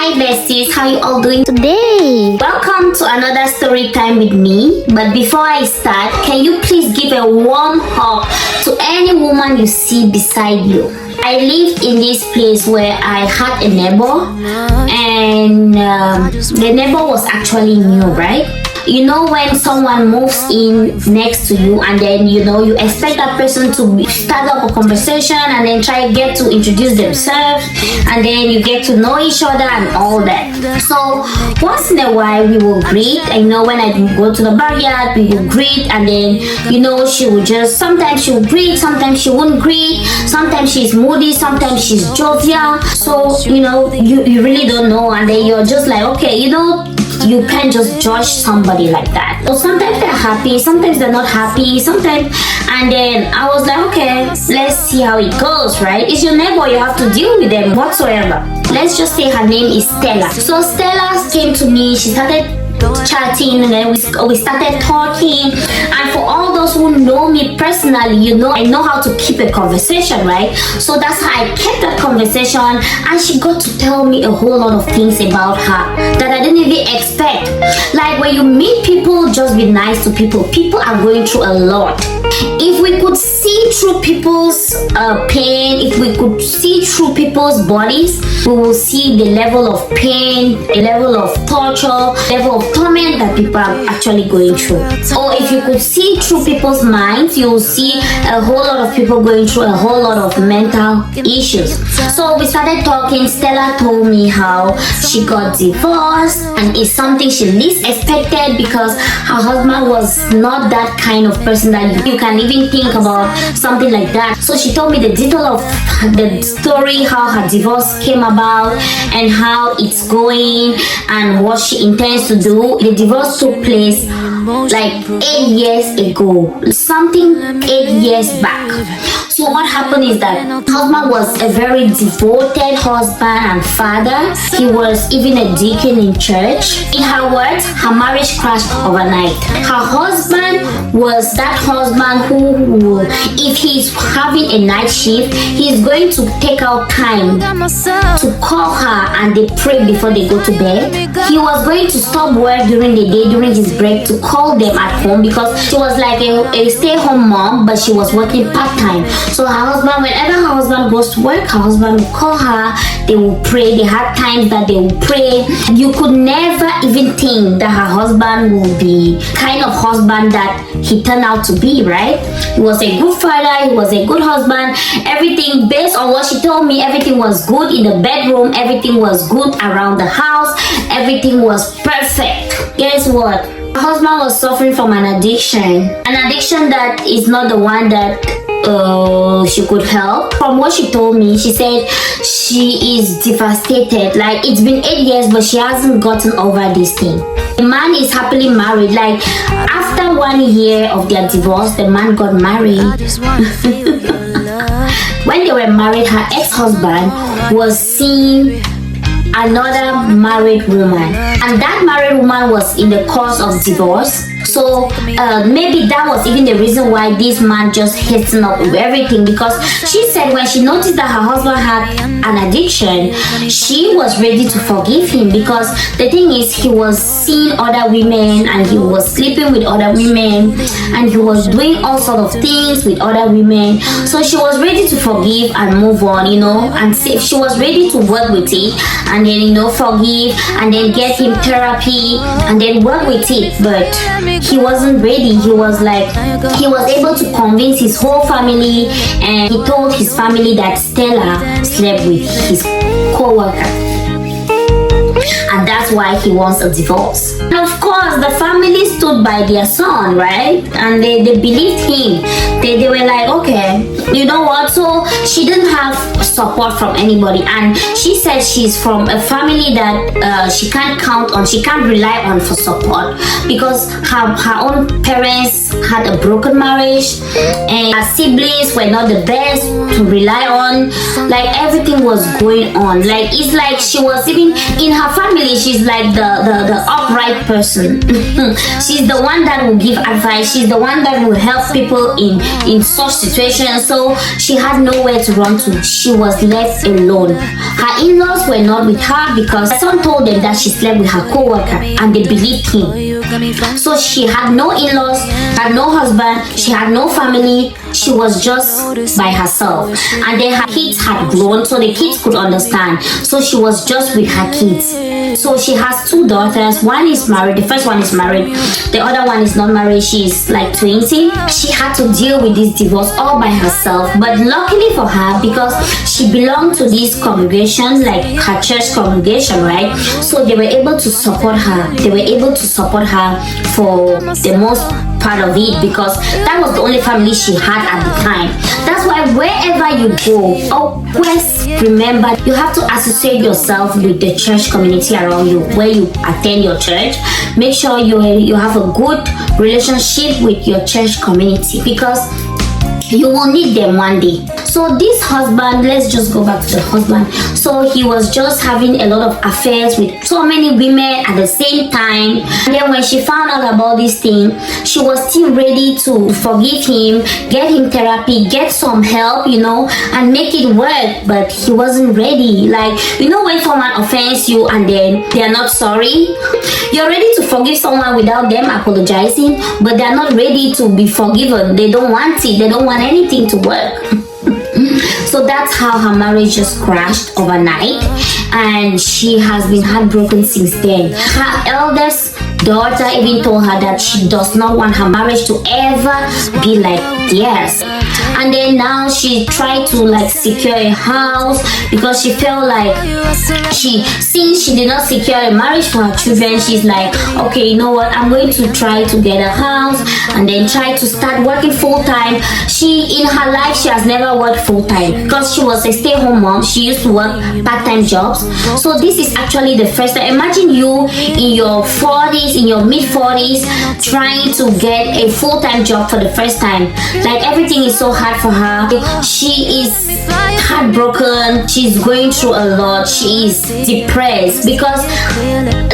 Hi besties, how you all doing Today, Welcome to another story time with me. But before I start, can you please give a warm hug to any woman you see beside you? I lived in this place where I had a neighbor, and the neighbor was actually new, right? You know, when someone moves in next to you, and then you expect that person to start up a conversation and then try get to introduce themselves, and then you get to know each other and all that. So once in a while we will greet. I know when I go to the backyard, we will greet, and then she will just, sometimes she will greet, sometimes she won't greet, sometimes she's moody, sometimes she's jovial. So you really don't know, and then you're just like, okay, you can't just judge somebody like that. So sometimes they're happy, sometimes they're not happy, sometimes. And then I was like, okay, let's see how it goes, right? It's your neighbor, you have to deal with them whatsoever. Let's just say her name is Stella. So Stella came to me, she started chatting, and then we started talking. And for all those who know me personally, I know how to keep a conversation, right? So that's how I kept that conversation, and she got to tell me a whole lot of things about her that I didn't even expect. Like, when you meet people, just be nice to people. People are going through a lot. If we could see through people's pain, if we could see through people's bodies, we will see the level of pain, the level of torture, level of torment that people are actually going through. Or if you could see through people's minds, you will see a whole lot of people going through a whole lot of mental issues. So we started talking. Stella told me how she got divorced, and it's something she least expected because her husband was not that kind of person that you can even think about something like that. So she told me the detail of the story, how her divorce came about and how it's going and what she intends to do. The divorce took place like 8 years ago, something 8 years back. So what happened is that husband was a very devoted husband and father. He was even a deacon in church. In her words, her marriage crashed overnight. Her husband was that husband who, if he's having a night shift, he's going to take out time to call her and they pray before they go to bed. He was going to stop work during the day, during his break, to call them at home because she was like a stay-home mom, but she was working part-time. So her husband, whenever her husband goes to work, her husband will call her, they will pray. They had times that they will pray. You could never even think that her husband will be kind of husband that he turned out to be, right? He was a good father, he was a good husband. Everything, based on what she told me, everything was good in the bedroom, everything was good around the house, everything was perfect. Guess what? Her husband was suffering from an addiction that is not the one that she could help. From what she told me, she said she is devastated. Like, it's been 8 years, but she hasn't gotten over this thing. The man is happily married. Like, after 1 year of their divorce, the man got married. When they were married, her ex-husband was seeing another married woman, and that married woman was in the course of divorce. So maybe that was even the reason why this man just hastened up with everything, because she said when she noticed that her husband had an addiction, she was ready to forgive him, because the thing is, he was seeing other women and he was sleeping with other women and he was doing all sort of things with other women. So she was ready to forgive and move on, and see, she was ready to work with it and then forgive and then get him therapy and then work with it. But he wasn't ready. He was able to convince his whole family, and he told his family that Stella slept with his co-worker, and that's why he wants a divorce. And of course, the family stood by their son, right? And they believed him. They were like, okay, you know what? So she didn't have support from anybody, and she said she's from a family that she can't count on, she can't rely on for support, because her own parents had a broken marriage and her siblings were not the best to rely on. Like, everything was going on. Like, it's like she was even in her family, she's like the upright person. She's the one that will give advice. She's the one that will help people in such situations. So she had nowhere to run to. She was left alone. Her in-laws were not with her because some told them that she slept with her co-worker, and they believed him. So she had no in-laws, had no husband, she had no family. She was just by herself, and then her kids had grown, so the kids could understand. So she was just with her kids. So she has two daughters. One is married. The first one is married. The other one is not married. She's like 20. She had to deal with this divorce all by herself. But luckily for her, because she belonged to this congregation, like her church congregation, right? So they were able to support her. They were able to support her for the most part of it, because that was the only family she had at the time. That's why wherever you go, always remember you have to associate yourself with the church community around you. Where you attend your church, make sure you have a good relationship with your church community, because you will need them one day. So this husband, let's just go back to the husband. So he was just having a lot of affairs with so many women at the same time. And then when she found out about this thing, she was still ready to forgive him, get him therapy, get some help, and make it work. But he wasn't ready. Like, when someone offends you and then they're not sorry, you're ready to forgive someone without them apologizing, but they're not ready to be forgiven. They don't want it. They don't want anything to work. So that's how her marriage just crashed overnight, and she has been heartbroken since then. Her eldest daughter even told her that she does not want her marriage to ever be like theirs. And then now she tried to secure a house, because she felt like since she did not secure a marriage for her children, she's like, okay, you know what, I'm going to try to get a house and then try to start working full-time. In her life, she has never worked full-time because she was a stay-home mom. She used to work part-time jobs. So this is actually the first time. Imagine you in your 40s, in your mid-40s, trying to get a full-time job for the first time. Like, everything is so hard for her. She is heartbroken. She's going through a lot. She is depressed because,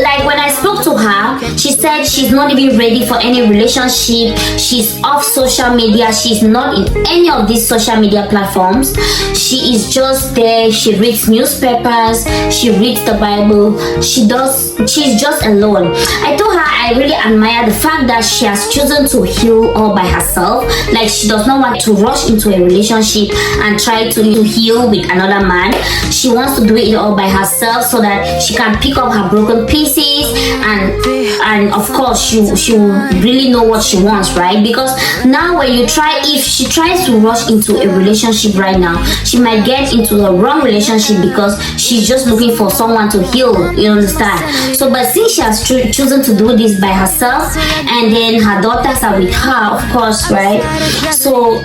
like, when I spoke to her, she said she's not even ready for any relationship. She's off social media. She's not in any of these social media platforms. She is just there. She reads newspapers. She reads the Bible. She's just alone. I told her I really admire the fact that she has chosen to heal all by herself. Like, she does not want to rush into a relationship and try to heal with another man. She wants to do it all by herself so that she can pick up her broken pieces, and of course she will really know what she wants, right? Because now if she tries to rush into a relationship right now, she might get into the wrong relationship because she's just looking for someone to heal, you understand? So but since she has chosen to do this by herself, and then her daughters are with her, of course, right? So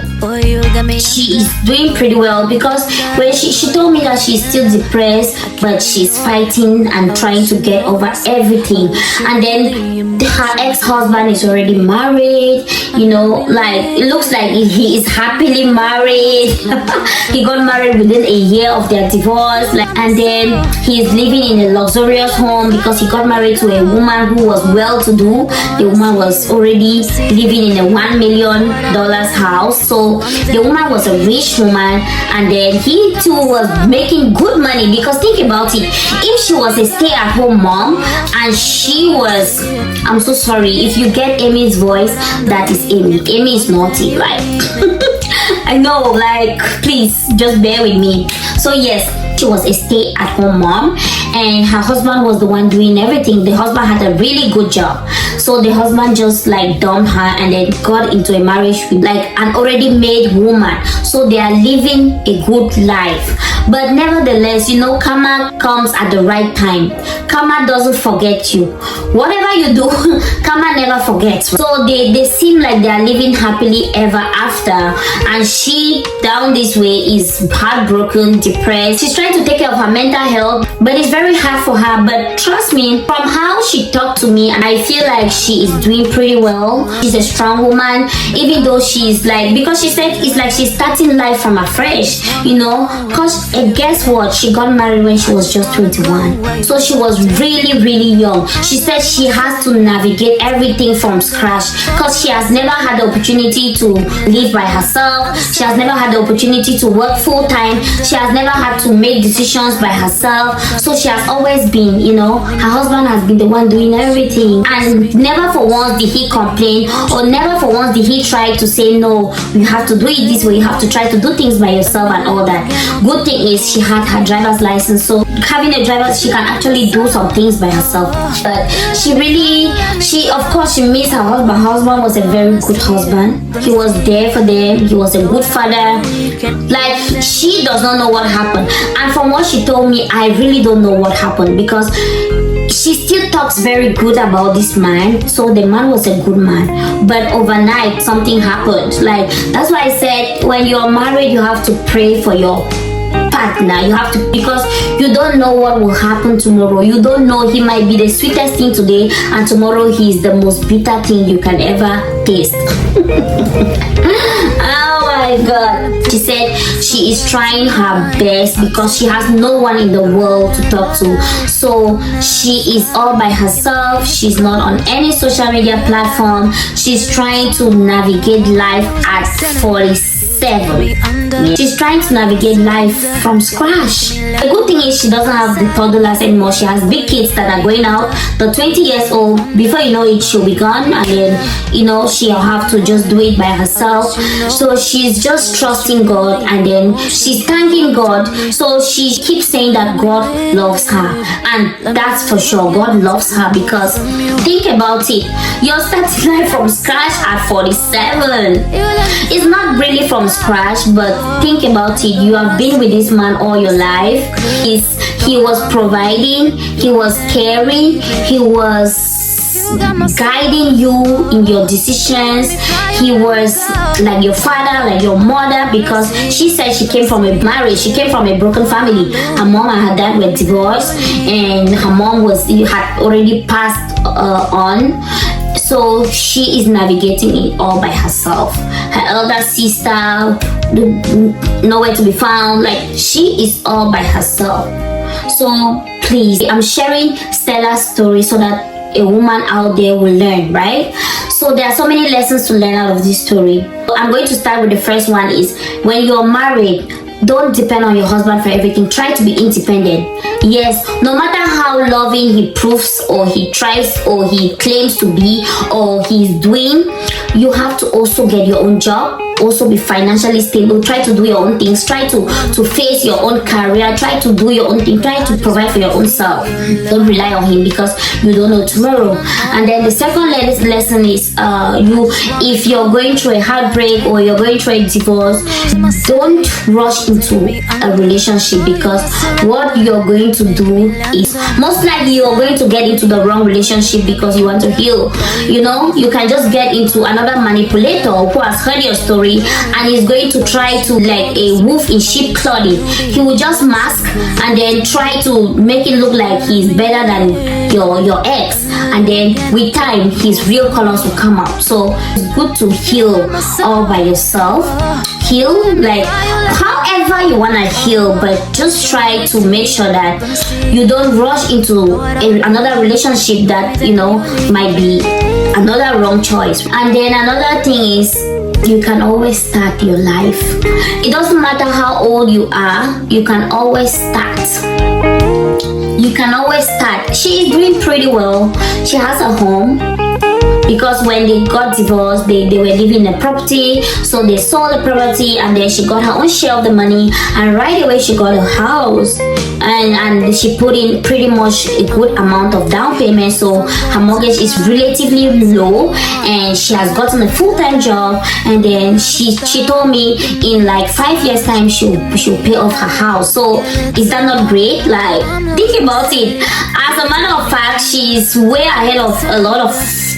she is doing pretty well, because when she told me that she's still depressed, but she's fighting and trying to get over everything. And then her ex-husband is already married, like, it looks like he is happily married. He got married within a year of their divorce, and then he is living in a luxurious home because he got married to a woman who was well-to-do. The woman was already living in a $1 million house. So the woman was a rich woman, and then he too was making good money, because think about it, if she was a stay-at-home mom and she was, I'm so sorry if you get Amy's voice, that is Amy is naughty, like I know, like, please just bear with me. So yes, she was a stay-at-home mom, and her husband was the one doing everything. The husband had a really good job, so the husband just dumped her and then got into a marriage with an already made woman. So they are living a good life. But nevertheless, karma comes at the right time. Karma doesn't forget you. Whatever you do, karma never forgets. So they seem like they are living happily ever after, and she down this way is heartbroken, depressed. She's trying to take care of her mental health, but it's very hard for her. But trust me, from how she talked to me, I feel like she is doing pretty well. She's a strong woman, even though she's because she said it's like she's starting life from afresh, because guess what, she got married when she was just 21. So she was really young. She said she has to navigate everything from scratch because she has never had the opportunity to live by herself. She has never had the opportunity to work full time. She has never had to make decisions by herself. So she has always been, her husband has been the one doing everything, and never for once did he complain, or never for once did he try to say, no, you have to do it this way, you have to try to do things by yourself and all that. Good thing is she had her driver's license, so having a driver, she can actually do some things by herself. But she of course she missed her husband. Her husband was a very good husband. He was there for them. He was a good father. Like, she does not know what happened, and from what she told me, I really don't know what happened, because she still talks very good about this man. So the man was a good man, but overnight something happened. Like, that's why I said, when you're married, you have to pray for your partner. You have to, because you don't know what will happen tomorrow. You don't know, he might be the sweetest thing today, and tomorrow he is the most bitter thing you can ever taste. Oh my God. She said she is trying her best because she has no one in the world to talk to. So she is all by herself. She's not on any social media platform. She's trying to navigate life at 47. She's trying to navigate life from scratch. The good thing is she doesn't have the toddlers anymore. She has big kids that are going out. The 20 years old, before you know it, she'll be gone, and then she'll have to just do it by herself. So she's just trusting God, and then she's thanking God. So she keeps saying that God loves her, and that's for sure. God loves her, because think about it. You're starting life from scratch at 47. It's not really from scratch, but think about it. You have been with this man all your life. He was providing, he was caring, he was guiding you in your decisions. He was like your father, like your mother, because she said she came from a marriage. She came from a broken family. Her mom and her dad were divorced, and her mom had already passed on. So she is navigating it all by herself. Her elder sister, nowhere to be found. Like, she is all by herself. So please, I'm sharing Stella's story so that a woman out there will learn, right? So there are so many lessons to learn out of this story. I'm going to start with the first one. Is when you're married, don't depend on your husband for everything. Try to be independent. Yes, no matter how loving he proves, or he tries, or he claims to be, or he's doing, you have to also get your own job. Also be financially stable. Try to do your own things. Try to face your own career. Try to do your own thing. Try to provide for your own self. Don't rely on him, because you don't know tomorrow. And then the second lesson is if you're going through a heartbreak, or you're going through a divorce, don't rush into a relationship, because what you're going to do is most likely you're going to get into the wrong relationship because you want to heal. You can just get into another manipulator who has heard your story, and is going to try to, like a wolf in sheep clothing. He will just mask and then try to make it look like he's better than your ex, and then with time his real colors will come out. So it's good to heal all by yourself. Heal like however you want to heal, but just try to make sure that you don't rush into another relationship that might be another wrong choice. And then another thing is, you can always start your life. It doesn't matter how old you are, you can always start. You can always start. She is doing pretty well. She has a home, because when they got divorced, they were living in a property, so they sold the property, and then she got her own share of the money, and right away she got a house, and she put in pretty much a good amount of down payment, so her mortgage is relatively low, and she has gotten a full-time job. And then she told me in like 5 years time she'll pay off her house. So is that not great? Like, think about it. As a matter of fact, she's way ahead of a lot of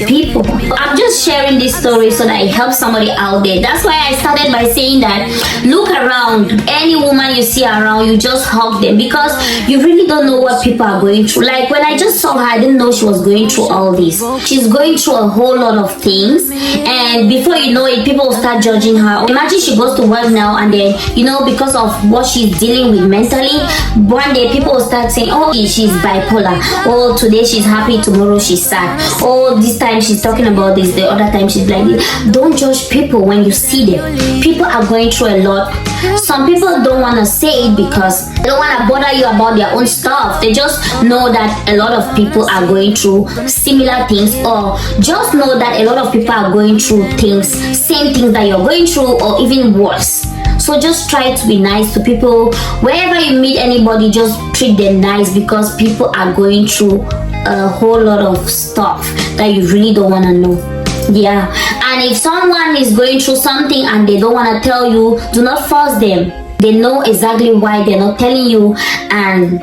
people. I'm just sharing this story so that it helps somebody out there. That's why I started by saying that look around. Any woman you see around, you just hug them, because You really don't know what people are going through. Like when I just saw her, I didn't know she was going through all this. She's going through a whole lot of things, and before you know it, people will start judging her. Imagine she goes to work now, and then because of what she's dealing with mentally, one day people will start saying, oh, she's bipolar. Oh, today she's happy, tomorrow she's sad. Oh, this time she's talking about this, the other time she's like this. Don't judge people when you see them. People are going through a lot. Some people don't want to say it because they don't want to bother you about their own stuff. They just know that a lot of people are going through similar things, or just know that a lot of people are going through things, same things that you're going through, or even worse. So just try to be nice to people. Wherever you meet anybody, just treat them nice, because people are going through a whole lot of stuff that you really don't want to know. Yeah, and if someone is going through something and they don't want to tell you, do not force them. They know exactly why they're not telling you, and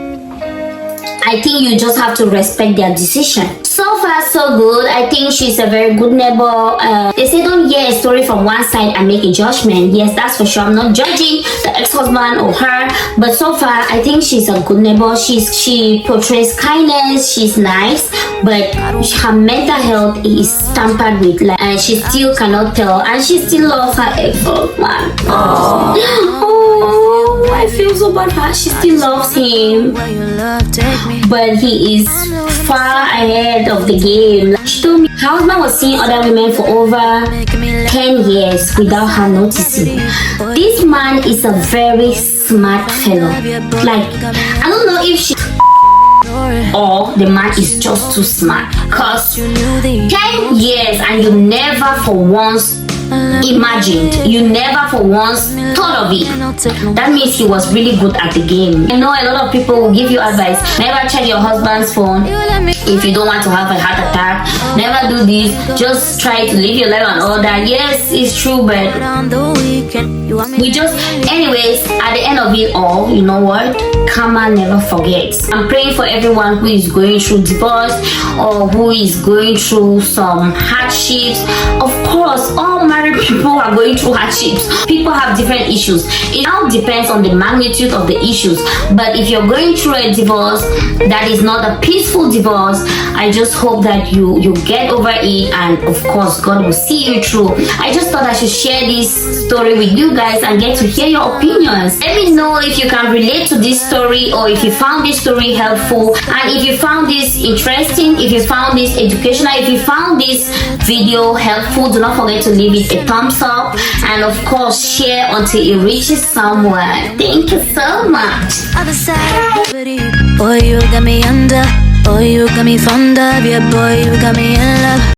I think you just have to respect their decision. So far so good. I think she's a very good neighbor. They say don't hear a story from one side and make a judgment. Yes, that's for sure. I'm not judging the ex-husband or her, but so far I think she's a good neighbor. She portrays kindness. She's nice, but her mental health is tampered with, and she still cannot tell, and she still loves her ex-husband. Oh, I feel so bad for her. She still loves him, but he is far ahead of the game. She told me her husband was seeing other women for over 10 years without her noticing. This man is a very smart fellow. Like, I don't know if she or the man is just too smart, because 10 years and you never for once imagined, you never for once thought of it. That means he was really good at the game. I know a lot of people will give you advice: never check your husband's phone if you don't want to have a heart attack, never do this, just try to live your life and all that. Yes, it's true, but we just, anyways, at the end of it all, you know what, karma never forgets. I'm praying for everyone who is going through divorce or who is going through some hardships. Of course, all married people are going through hardships. People have different issues. It all depends on the magnitude of the issues. But if you're going through a divorce that is not a peaceful divorce, I just hope that you get over it, and of course God will see you through. I just thought I should share this story with you guys and get to hear your opinions. Let me know if you can relate to this story, or if you found this story helpful, and if you found this interesting, if you found this educational, if you found this video helpful. Do not forget to leave it a thumbs up, and of course share until it reaches someone. Thank you so much. Other side of boy, you got me under. Boy, you got me fond of. Yeah, boy, you got me in love.